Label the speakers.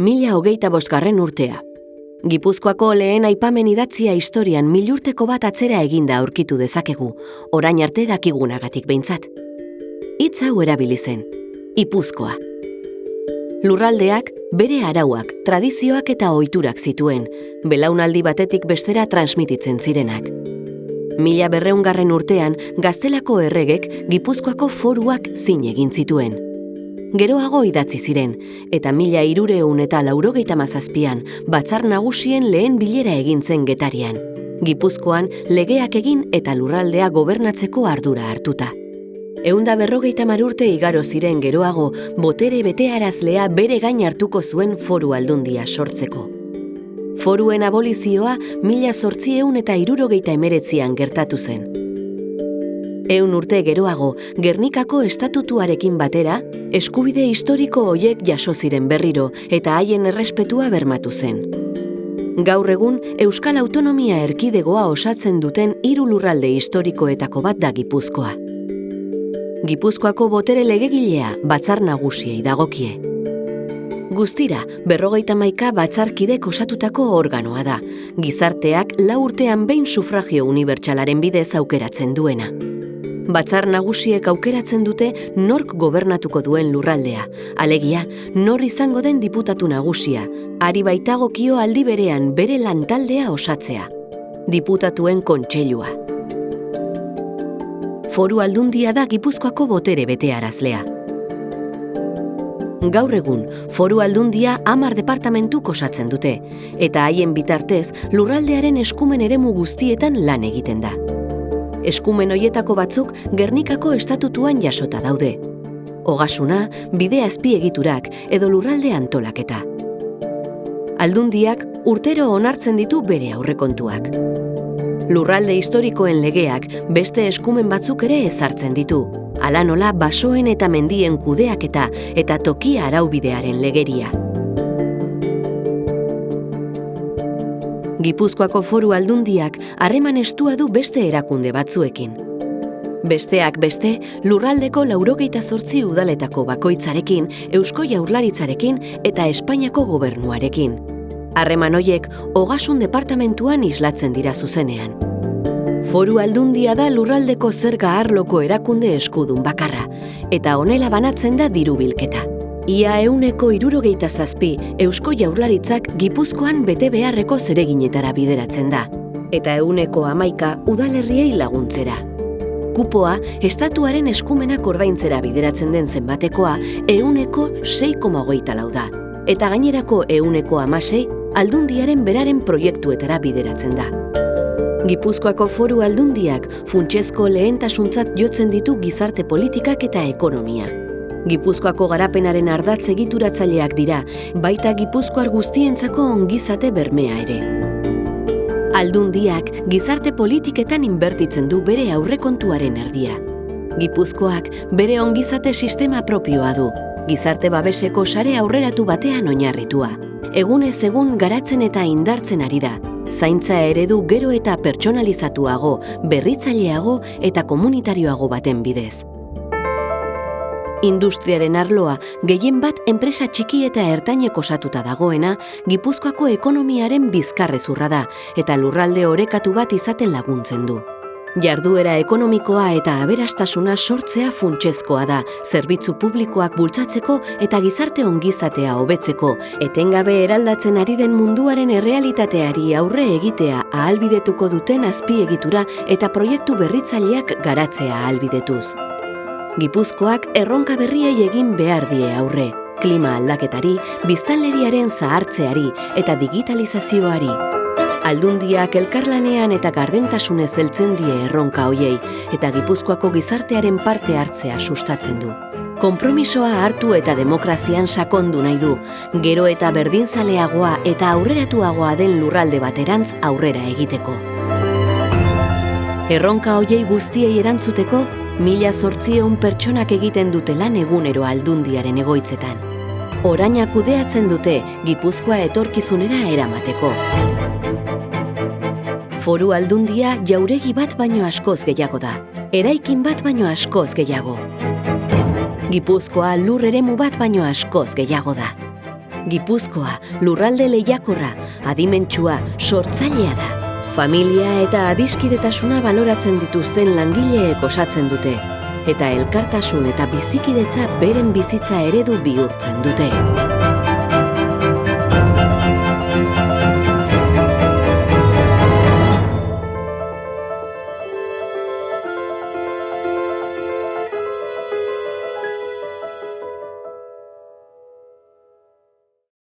Speaker 1: 1025. urtea. Gipuzkoako lehen aipamen idatzia historian milurteko bat atzera eginda aurkitu dezakegu, orain arte dakigunagatik behintzat. Hitz hau erabili zen, Ipuzkoa. Lurraldeak bere arauak, tradizioak eta ohiturak zituen, belaunaldi batetik bestera transmititzen zirenak. 1200. urtean Gaztelako erregek Gipuzkoako foruak zin egin zituen. Geroago idatzi ziren, eta 1387an Batzar Nagusien lehen bilera egin zen Getarian, Gipuzkoan legeak egin eta lurraldea gobernatzeko ardura hartuta. 150 urte igaro ziren geroago, botere betearazlea bere gain hartuko zuen foru aldundia sortzeko. Foruen abolizioa 1879an gertatu zen. 100 urte geroago, Gernikako estatutuarekin batera, eskubide historiko horiek jaso ziren berriro eta haien errespetua bermatu zen. Gaur egun, Euskal Autonomia Erkidegoa osatzen duten 3 lurralde historikoetako bat da Gipuzkoa. Gipuzkoako botere legegilea Batzar Nagusiei dagokie. Guztira, 51 batzarkidek osatutako organoa da, gizarteak 4 urtean behin sufragio unibertsalaren bidez aukeratzen duena. Batzar Nagusiek aukeratzen dute nork gobernatuko duen lurraldea, alegia, nor izango den diputatu nagusia, hari baitagokio aldi berean bere lantaldea osatzea, diputatuen kontseilua. Foru aldundia da Gipuzkoako botere betearazlea. Gaur egun, foru aldundia 10 departamentuk osatzen dute, eta haien bitartez lurraldearen eskumen eremu guztietan lan egiten da. Eskumen hoietako batzuk Gernikako estatutuan jasota daude. Ogasuna, bide azpiegiturak edo lurralde antolaketa. Aldundiak urtero onartzen ditu bere aurrekontuak. Lurralde historikoen legeak beste eskumen batzuk ere ezartzen ditu, hala nola basoen eta mendien kudeaketa eta tokia araubidearen legeria. Gipuzkoako foru aldundiak harreman estua du beste erakunde batzuekin. Besteak beste, lurraldeko 98 udaletako bakoitzarekin, Eusko Jaurlaritzarekin eta Espainiako gobernuarekin. Harreman horiek Ogasun departamentuan islatzen dira zuzenean. Foru aldundia da lurraldeko zerga arloko erakunde eskudun bakarra, eta honela banatzen da diru bilketa. Ia 167 Eusko Jaurlaritzak Gipuzkoan bete beharreko zereginetara bideratzen da, eta 111 udalerriei laguntzera. Kupoa, estatuaren eskumenak ordaintzera bideratzen den zenbatekoa 6,24 da, eta gainerako 16 aldundiaren beraren proiektuetara bideratzen da. Gipuzkoako foru aldundiak funtsezko lehentasuntzat jotzen ditu gizarte politikak eta ekonomia. Gipuzkoako garapenaren ardatz egituratzaileak dira, baita Gipuzkoar guztientzako ongizate bermea ere. Aldundiak gizarte politiketan inbertitzen du bere aurrekontuaren erdia. Gipuzkoak bere ongizate sistema propioa du, gizarte babeseko sare aurreratu batean oinarritua. Egunez egun garatzen eta indartzen ari da, zaintza eredu gero eta pertsonalizatuago, berritzaileago eta komunitarioago baten bidez. Industriaren arloa, gehien bat enpresa txiki eta ertainek osatuta dagoena, Gipuzkoako ekonomiaren bizkarrezurra da, eta lurralde orekatu bat izaten laguntzen du. Jarduera ekonomikoa eta aberastasuna sortzea funtsezkoa da, zerbitzu publikoak bultzatzeko eta gizarte ongizatea hobetzeko, etengabe eraldatzen ari den munduaren errealitateari aurre egitea ahalbidetuko duten azpiegitura eta proiektu berritzaileak garatzea ahalbidetuz. Gipuzkoak erronka berriei egin behar die aurre, klima aldaketari, biztanleriaren zahartzeari eta digitalizazioari. Aldundiak elkarlanean eta gardentasunez heltzen die erronka hoiei eta Gipuzkoako gizartearen parte hartzea sustatzen du. Konpromisoa hartu eta demokrazian sakondu nahi du, gero eta berdinzaleagoa eta aurreratuagoa den lurralde baterantz aurrera egiteko. Erronka hoiei guztiei erantzuteko, 1800 pertsonak egiten dute lan egunero aldundiaren egoitzetan. Oraina kudeatzen dute Gipuzkoa etorkizunera eramateko. Foru aldundia jauregi bat baino askoz gehiago da, eraikin bat baino askoz gehiago. Gipuzkoa lur eremu bat baino askoz gehiago da. Gipuzkoa, lurralde lehiakorra, adimentsua, sortzailea da. Familia eta adiskidetasuna baloratzen dituzten langileek osatzen dute, eta elkartasun eta bizikidetza beren bizitza eredu bihurtzen dute.